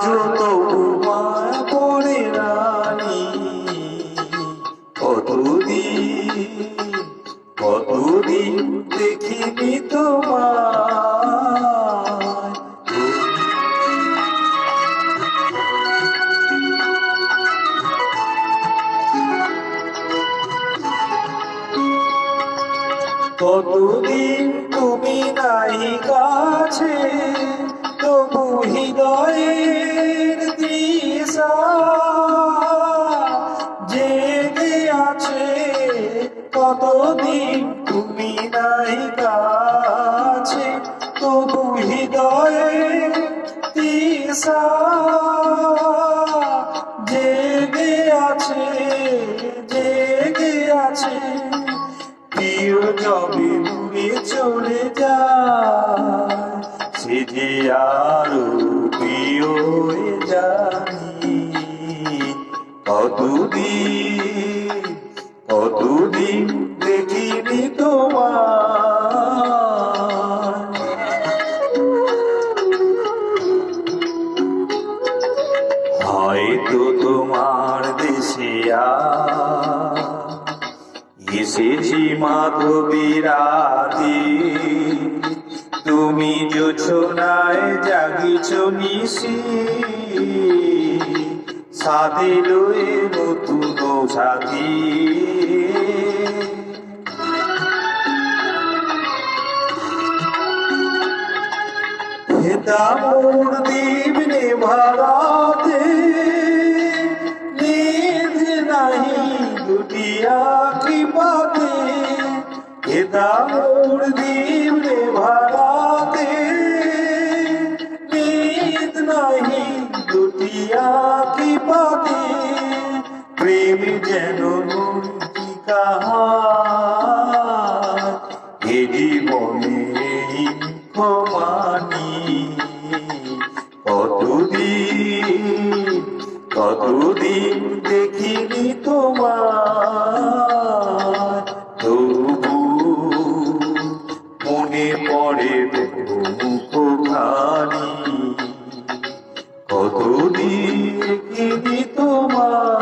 আজও তবু মায়া পড়ে রানী, কতদিন দেখিনি তোমায়। কতদিন তুমি নাই কাছে, তবু হৃদয়ের তৃষা জেগে আছে। কতদিন তুমি নাই কাছে, তবু হৃদয়ের তৃষা জেগে আছে, জেগে আছে। প্রিয় যবে দূরে চলে যায়, সে যে আরো প্রিয় হয়ে জানি। কতদিন দেখিনি তোমায়। হয়তো তোমার দেশে এসেছি মাধবী রাতে, তুমি জোছনায় জাগিছ নিশি, সাথে লয়ে নতুন সাথী। হেতা মোর দিবনে ভারাতে, নিজ নাহি দুটি আঁখি পাতে। হেতা মোর দিবনে ভারাতে, নিজ নাহি দুটি আঁখি পাতে। প্রেম যেন নদী কাহার, এ জীবনে মানি। কতদিন দেখিনি তোমায়, তবু মনে পড়ে মুখখানি। কতদিন দেখিনি তোমায়।